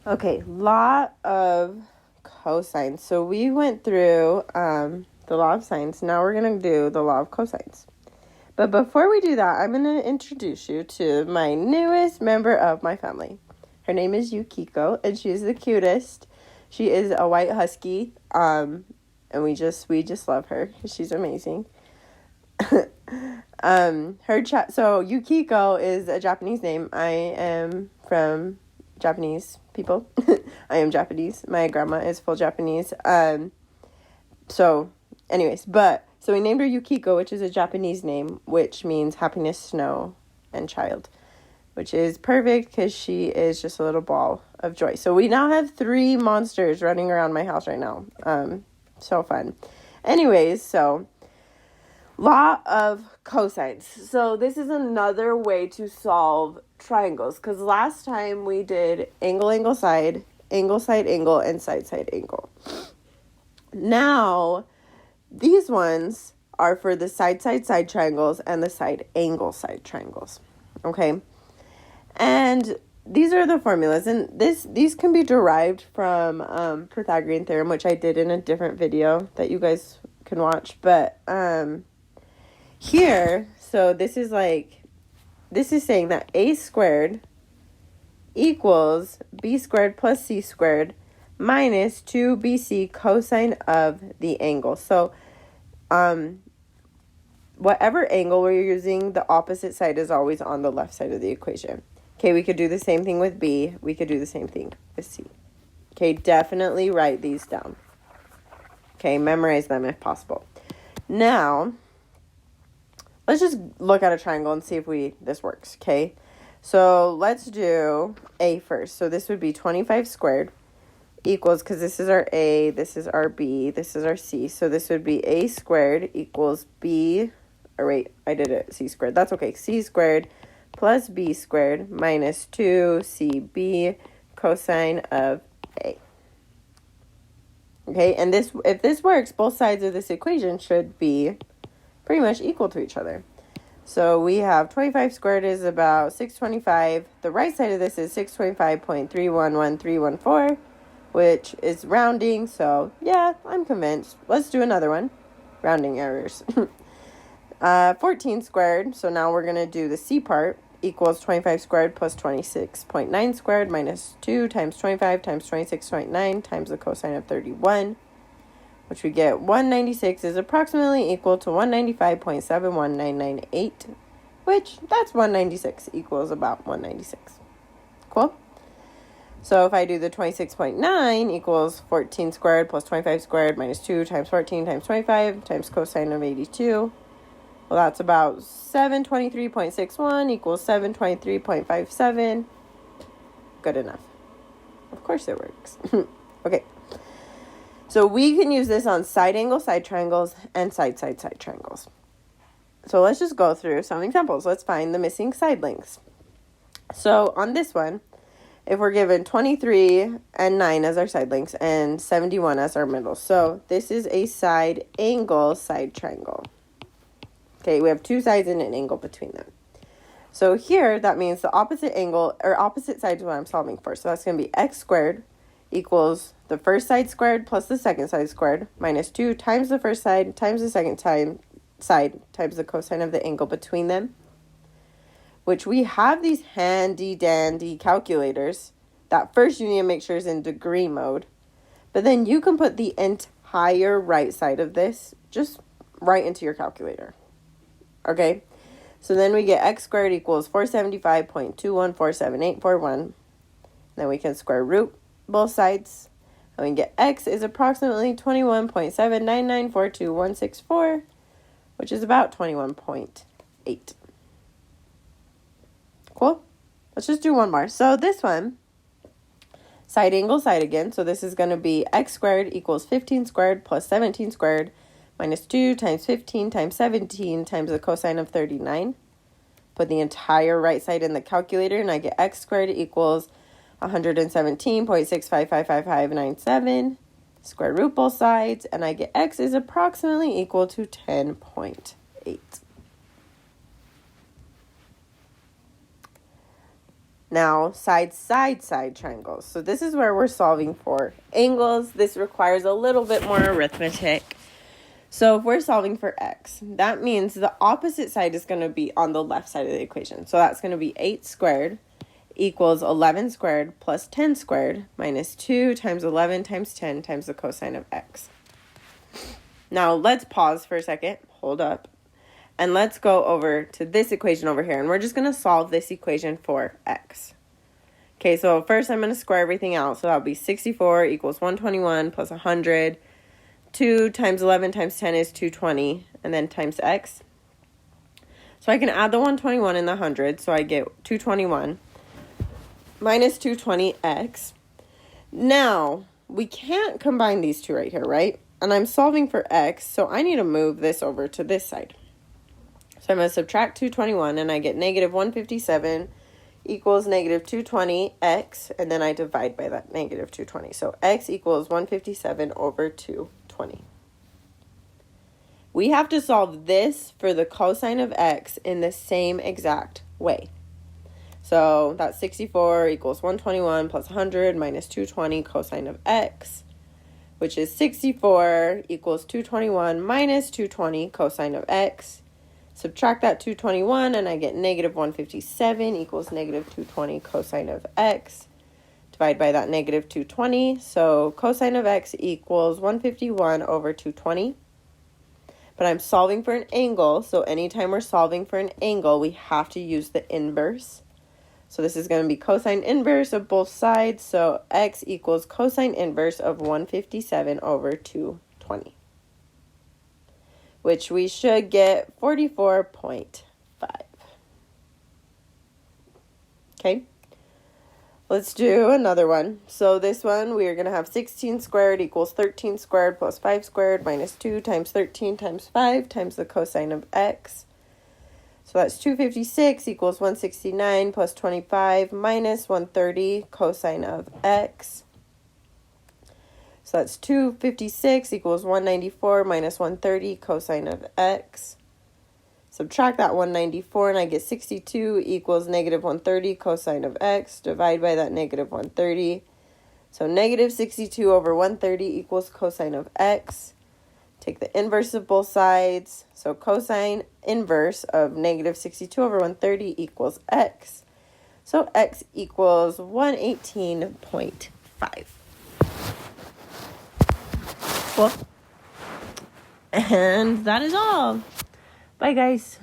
Okay, law of cosines. So we went through the law of sines. Now we're going to do the law of cosines. But before we do that, I'm going to introduce you to my newest member of my family. Her name is Yukiko, and she's the cutest. She is a white husky, and we just love her. She's amazing. So Yukiko is a Japanese name. I am from Japanese people. I am Japanese. My grandma is full Japanese. So we named her Yukiko, which is a Japanese name, which means happiness, snow, and child, which is perfect because she is just a little ball of joy. So we now have 3 monsters running around my house right now. So fun. Anyways, so law of cosines. So this is another way to solve triangles, because last time we did angle, angle, side, angle, and side, angle. Now, these ones are for the side triangles and the side side triangles. Okay? And these are the formulas, and these can be derived from Pythagorean theorem, which I did in a different video that you guys can watch. But here, so this is saying that a squared equals b squared plus c squared minus 2bc cosine of the angle. So whatever angle we're using, the opposite side is always on the left side of the equation. Okay, we could do the same thing with b. We could do the same thing with c. Okay, definitely write these down. Okay, memorize them if possible. Now, let's just look at a triangle and see if this works, okay? So let's do A first. So this would be 25 squared equals, because this is our A, this is our B, this is our C. So this would be A squared equals B, or wait, I did it C squared. That's okay. C squared plus B squared minus 2CB cosine of A. Okay, and if this works, both sides of this equation should be pretty much equal to each other. So we have 25 squared is about 625. The right side of this is 625.311314, which is rounding. So yeah, I'm convinced. Let's do another one. Rounding errors. 14 squared. So now we're going to do the C part, equals 25 squared plus 26.9 squared minus 2 times 25 times 26.9 times the cosine of 31. Which we get 196 is approximately equal to 195.71998, which that's 196 equals about 196. Cool? So if I do the 26.9 equals 14 squared plus 25 squared minus 2 times 14 times 25 times cosine of 82. Well, that's about 723.61 equals 723.57. Good enough. Of course it works. Okay. So we can use this on side angle side triangles and side triangles. So let's just go through some examples. Let's find the missing side lengths. So on this one, if we're given 23 and 9 as our side lengths and 71 as our middle. So this is a side angle side triangle. Okay, we have 2 sides and an angle between them. So here, that means the opposite angle, or opposite side is what I'm solving for. So that's going to be x squared equals the first side squared plus the second side squared minus 2 times the first side times the second side times the cosine of the angle between them, which we have these handy dandy calculators that first you need to make sure is in degree mode, but then you can put the entire right side of this just right into your calculator. Okay, so then we get x squared equals 475.2147841. Then we can square root both sides, and we get x is approximately 21.79942.164, which is about 21.8. Cool? Let's just do one more. So this one, side angle side again. So this is going to be x squared equals 15 squared plus 17 squared minus 2 times 15 times 17 times the cosine of 39. Put the entire right side in the calculator, and I get x squared equals 117.65555597. Square root both sides, and I get x is approximately equal to 10.8. Now, side triangles. So this is where we're solving for angles. This requires a little bit more arithmetic. So if we're solving for x, that means the opposite side is going to be on the left side of the equation. So that's going to be 8 squared equals 11 squared plus 10 squared minus 2 times 11 times 10 times the cosine of x. Now, let's pause for a second. Hold up. And let's go over to this equation over here. And we're just going to solve this equation for x. Okay, so first I'm going to square everything out. So that'll be 64 equals 121 plus 100. 2 times 11 times 10 is 220. And then times x. So I can add the 121 and the 100. So I get 221 minus 220x. Now, we can't combine these two right here, right? And I'm solving for x. So I need to move this over to this side. So I'm going to subtract 221, and I get negative 157 equals negative 220x, and then I divide by that negative 220. So x equals 157 over 220. We have to solve this for the cosine of x in the same exact way. So that's 64 equals 121 plus 100 minus 220 cosine of x, which is 64 equals 221 minus 220 cosine of x. Subtract that 221 and I get negative 157 equals negative 220 cosine of x. Divide by that negative 220. So cosine of x equals 151 over 220. But I'm solving for an angle. So anytime we're solving for an angle, we have to use the inverse. So this is going to be cosine inverse of both sides. So x equals cosine inverse of 157 over 220. Which we should get 44.5. Okay, let's do another one. So this one, we are going to have 16 squared equals 13 squared plus 5 squared minus 2 times 13 times 5 times the cosine of x. So that's 256 equals 169 plus 25 minus 130 cosine of x. So that's 256 equals 194 minus 130 cosine of x. Subtract that 194 and I get 62 equals negative 130 cosine of x. Divide by that negative 130. So negative 62 over 130 equals cosine of x. Take the inverse of both sides. So cosine inverse of negative 62 over 130 equals x. So x equals 118.5. Cool. And that is all. Bye, guys.